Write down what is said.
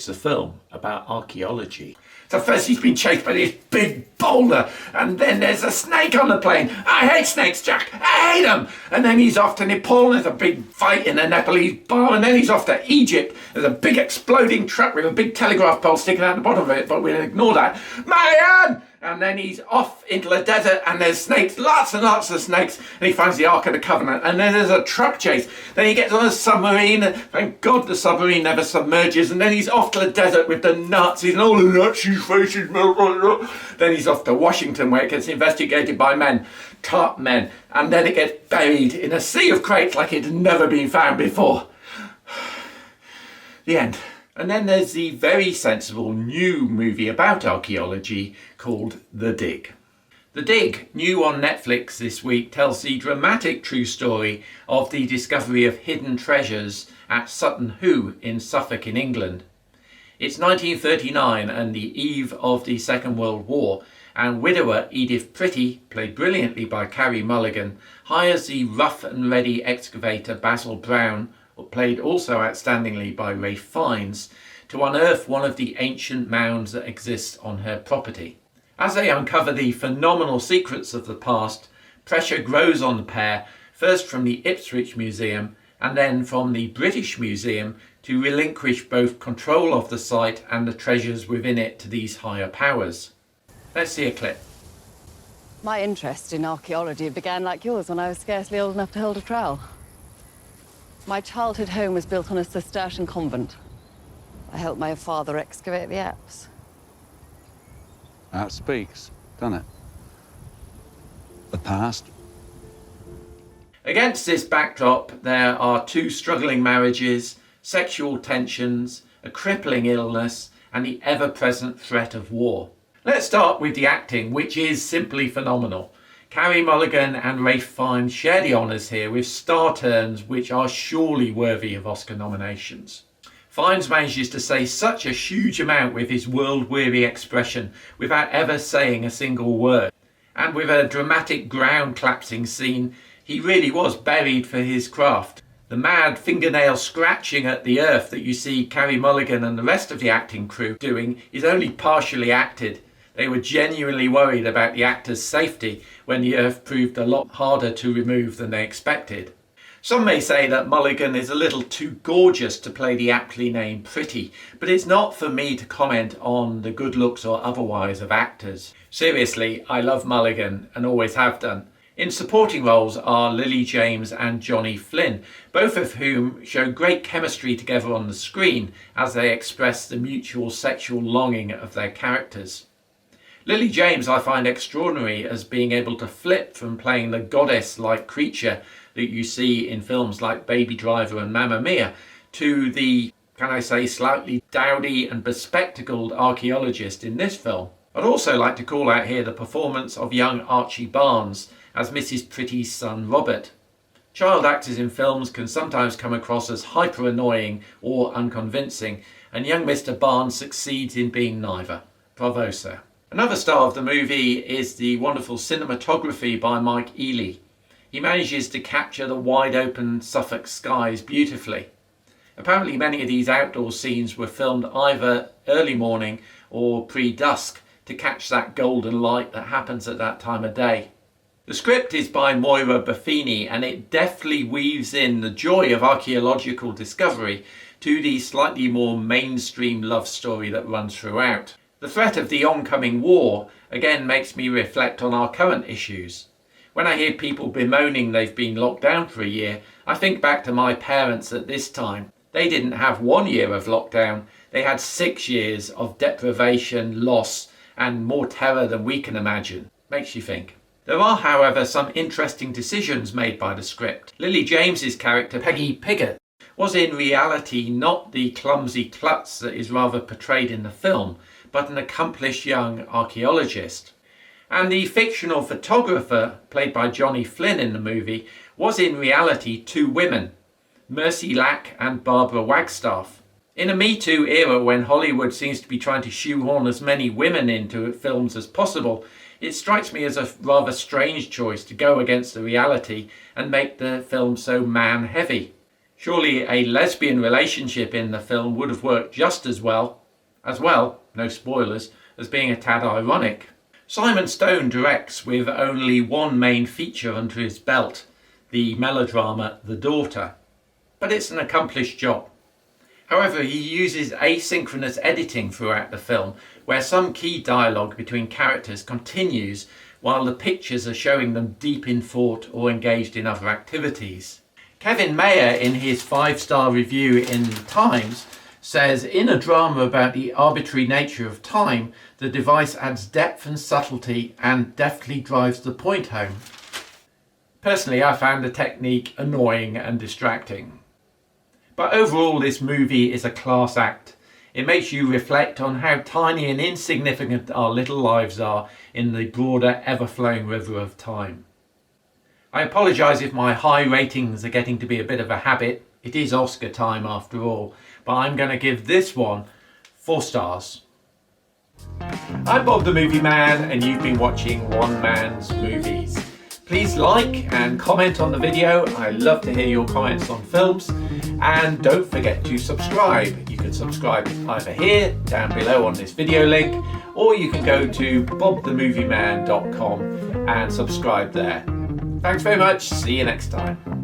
It's a film about archaeology. So first he's been chased by this big boulder, and then there's a snake on the plane. I hate snakes, Jack. I hate them. And then he's off to Nepal, and there's a big fight in a Nepalese bar, and then he's off to Egypt. There's a big exploding truck with a big telegraph pole sticking out the bottom of it, but we'll ignore that. Marianne! And then he's off into the desert, and there's snakes, lots and lots of snakes, and he finds the Ark of the Covenant, and then there's a truck chase. Then he gets on a submarine, and thank God the submarine never submerges, and then he's off to the desert with the Nazis, and all the Nazis' faces melt. Then he's off to Washington, where it gets investigated by men, top men, and then it gets buried in a sea of crates like it had never been found before. The end. And then there's the very sensible new movie about archaeology called The Dig. The Dig, new on Netflix this week, tells the dramatic true story of the discovery of hidden treasures at Sutton Hoo in Suffolk in England. It's 1939 and the eve of the Second World War, and widower Edith Pretty, played brilliantly by Carey Mulligan, hires the rough and ready excavator Basil Brown, played also outstandingly by Ralph Fiennes, to unearth one of the ancient mounds that exist on her property. As they uncover the phenomenal secrets of the past, pressure grows on the pair, first from the Ipswich Museum and then from the British Museum, to relinquish both control of the site and the treasures within it to these higher powers. Let's see a clip. My interest in archaeology began like yours when I was scarcely old enough to hold a trowel. My childhood home was built on a Cistercian convent. I helped my father excavate the apse. That speaks, doesn't it? The past. Against this backdrop, there are two struggling marriages, sexual tensions, a crippling illness, and the ever-present threat of war. Let's start with the acting, which is simply phenomenal. Carey Mulligan and Ralph Fiennes share the honours here with star turns which are surely worthy of Oscar nominations. Fiennes manages to say such a huge amount with his world-weary expression without ever saying a single word. And with a dramatic ground collapsing scene, he really was buried for his craft. The mad fingernail scratching at the earth that you see Carey Mulligan and the rest of the acting crew doing is only partially acted. They were genuinely worried about the actors' safety when the earth proved a lot harder to remove than they expected. Some may say that Mulligan is a little too gorgeous to play the aptly named Pretty, but it's not for me to comment on the good looks or otherwise of actors. Seriously, I love Mulligan and always have done. In supporting roles are Lily James and Johnny Flynn, both of whom show great chemistry together on the screen as they express the mutual sexual longing of their characters. Lily James I find extraordinary as being able to flip from playing the goddess-like creature that you see in films like Baby Driver and Mamma Mia to the, can I say, slightly dowdy and bespectacled archaeologist in this film. I'd also like to call out here the performance of young Archie Barnes as Mrs. Pretty's son Robert. Child actors in films can sometimes come across as hyper annoying or unconvincing, and young Mr. Barnes succeeds in being neither. Bravo, sir. Another star of the movie is the wonderful cinematography by Mike Ely. He manages to capture the wide open Suffolk skies beautifully. Apparently many of these outdoor scenes were filmed either early morning or pre-dusk to catch that golden light that happens at that time of day. The script is by Moira Buffini and it deftly weaves in the joy of archaeological discovery to the slightly more mainstream love story that runs throughout. The threat of the oncoming war again makes me reflect on our current issues. When I hear people bemoaning they've been locked down for a year, I think back to my parents at this time. They didn't have 1 year of lockdown, they had 6 years of deprivation, loss, and more terror than we can imagine. Makes you think. There are, however, some interesting decisions made by the script. Lily James's character, Peggy Piggott, was in reality not the clumsy klutz that is rather portrayed in the film, but an accomplished young archaeologist. And the fictional photographer, played by Johnny Flynn in the movie, was in reality 2 women, Mercy Lack and Barbara Wagstaff. In a Me Too era when Hollywood seems to be trying to shoehorn as many women into films as possible, it strikes me as a rather strange choice to go against the reality and make the film so man-heavy. Surely a lesbian relationship in the film would have worked just as well, no spoilers, as being a tad ironic. Simon Stone directs with only one main feature under his belt, the melodrama The Daughter, but it's an accomplished job. However, he uses asynchronous editing throughout the film, where some key dialogue between characters continues while the pictures are showing them deep in thought or engaged in other activities. Kevin Mayer, in his 5-star review in The Times, says, in a drama about the arbitrary nature of time, the device adds depth and subtlety and deftly drives the point home. Personally, I found the technique annoying and distracting. But overall, this movie is a class act. It makes you reflect on how tiny and insignificant our little lives are in the broader, ever-flowing river of time. I apologise if my high ratings are getting to be a bit of a habit. It is Oscar time after all, but I'm going to give this one 4 stars. I'm Bob the Movie Man, and you've been watching One Man's Movies. Please like and comment on the video. I love to hear your comments on films. And don't forget to subscribe. You can subscribe either here, down below on this video link, or you can go to bobthemovieman.com and subscribe there. Thanks very much. See you next time.